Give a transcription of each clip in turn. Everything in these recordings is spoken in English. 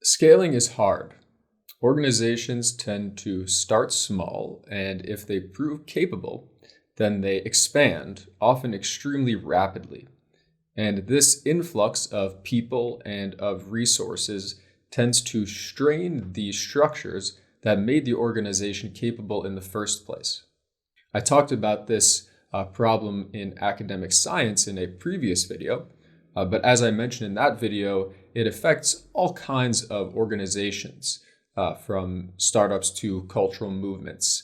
Scaling is hard. Organizations tend to start small, and if they prove capable, then they expand, often extremely rapidly. And this influx of people and of resources tends to strain the structures that made the organization capable in the first place. I talked about this problem in academic science in a previous video, but as I mentioned in that video, it affects all kinds of organizations, from startups to cultural movements.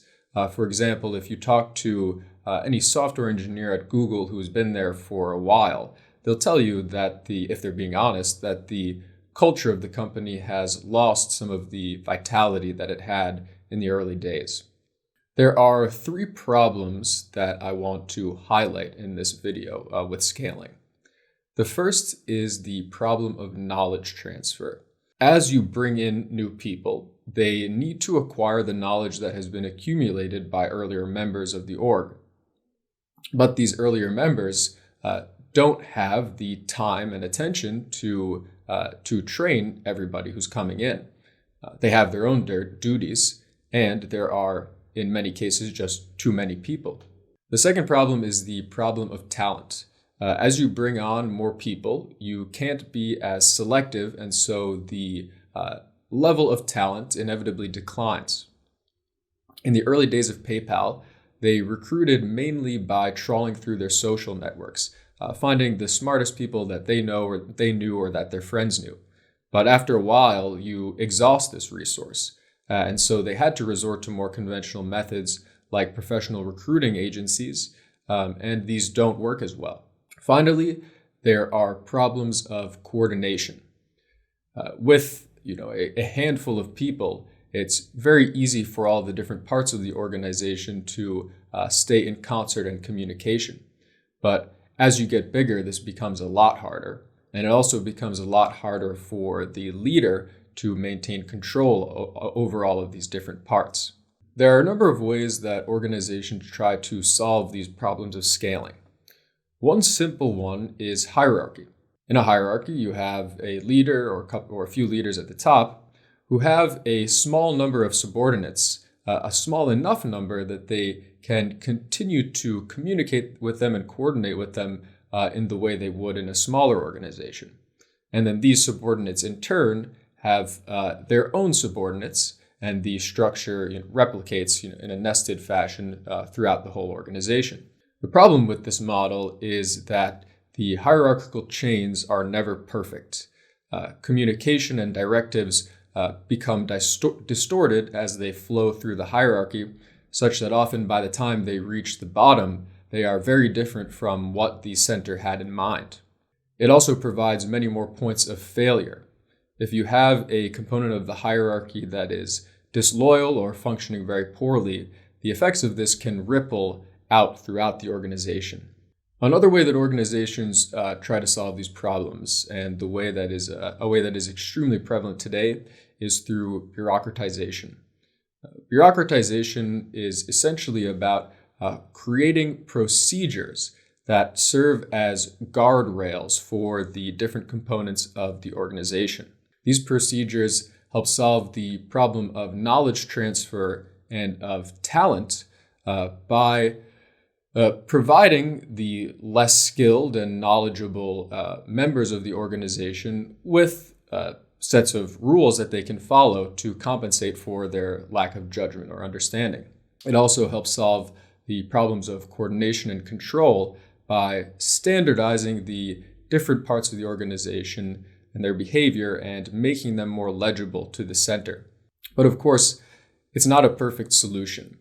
For example, if you talk to any software engineer at Google who's been there for a while, they'll tell you that if they're being honest, that the culture of the company has lost some of the vitality that it had in the early days. There are three problems that I want to highlight in this video with scaling. The first is the problem of knowledge transfer. As you bring in new people, they need to acquire the knowledge that has been accumulated by earlier members of the org. But these earlier members don't have the time and attention to train everybody who's coming in. They have their own duties, and there are, in many cases, just too many people. The second problem is the problem of talent. As you bring on more people, you can't be as selective, and so the level of talent inevitably declines. In the early days of PayPal, they recruited mainly by trawling through their social networks, finding the smartest people that they know or they knew or that their friends knew. But after a while, you exhaust this resource, and so they had to resort to more conventional methods like professional recruiting agencies, and these don't work as well. Finally, there are problems of coordination. With a handful of people, it's very easy for all the different parts of the organization to stay in concert and communication. But as you get bigger, this becomes a lot harder. And it also becomes a lot harder for the leader to maintain control over all of these different parts. There are a number of ways that organizations try to solve these problems of scaling. One simple one is hierarchy. In a hierarchy, you have a leader or a few leaders at the top who have a small number of subordinates, a small enough number that they can continue to communicate with them and coordinate with them in the way they would in a smaller organization. And then these subordinates in turn have their own subordinates, and the structure replicates in a nested fashion throughout the whole organization. The problem with this model is that the hierarchical chains are never perfect. Communication and directives become distorted as they flow through the hierarchy, such that often by the time they reach the bottom, they are very different from what the center had in mind. It also provides many more points of failure. If you have a component of the hierarchy that is disloyal or functioning very poorly, the effects of this can ripple out throughout the organization. Another way that organizations try to solve these problems, and the way that is a way that is extremely prevalent today, is through bureaucratization. Bureaucratization is essentially about creating procedures that serve as guardrails for the different components of the organization. These procedures help solve the problem of knowledge transfer and of talent by providing the less skilled and knowledgeable members of the organization with sets of rules that they can follow to compensate for their lack of judgment or understanding. It also helps solve the problems of coordination and control by standardizing the different parts of the organization and their behavior and making them more legible to the center. But of course, it's not a perfect solution.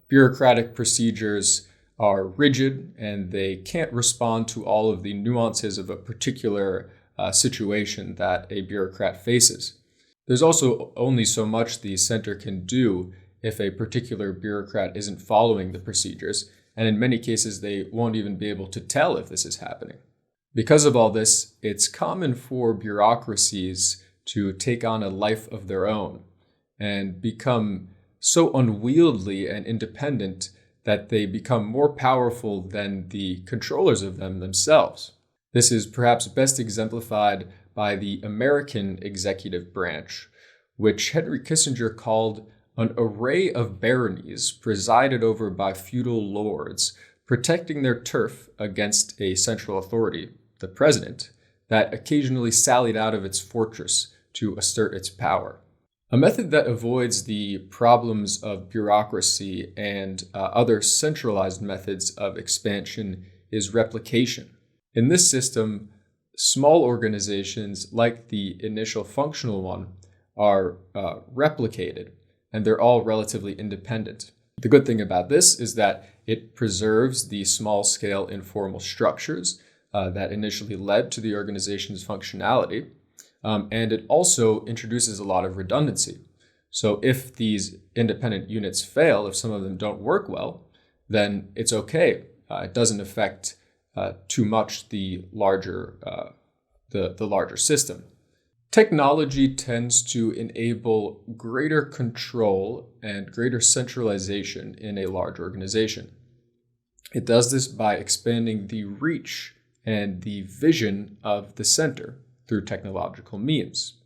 Bureaucratic procedures are rigid and they can't respond to all of the nuances of a particular situation that a bureaucrat faces. There's also only so much the center can do if a particular bureaucrat isn't following the procedures, and in many cases they won't even be able to tell if this is happening. Because of all this, it's common for bureaucracies to take on a life of their own and become so unwieldy and independent that they become more powerful than the controllers of them themselves. This is perhaps best exemplified by the American executive branch, which Henry Kissinger called an array of baronies presided over by feudal lords, protecting their turf against a central authority, the president, that occasionally sallied out of its fortress to assert its power. A method that avoids the problems of bureaucracy and other centralized methods of expansion is replication. In this system, small organizations, like the initial functional one, are replicated, and they're all relatively independent. The good thing about this is that it preserves the small-scale informal structures that initially led to the organization's functionality, and it also introduces a lot of redundancy. So if these independent units fail, if some of them don't work well, then it's okay. It doesn't affect too much the larger system. Technology tends to enable greater control and greater centralization in a large organization. It does this by expanding the reach and the vision of the center through technological means.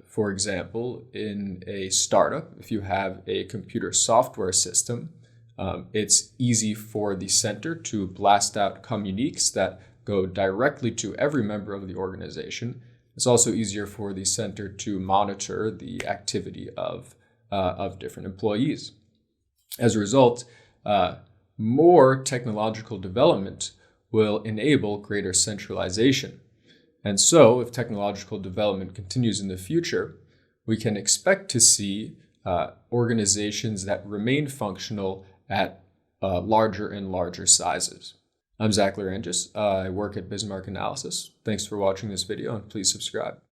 For example, in a startup, if you have a computer software system, it's easy for the center to blast out communiques that go directly to every member of the organization. It's also easier for the center to monitor the activity of different employees. As a result, more technological development will enable greater centralization. And so, if technological development continues in the future, we can expect to see organizations that remain functional at larger and larger sizes. I'm Zack Lerangis. I work at Bismarck Analysis. Thanks for watching this video, and please subscribe.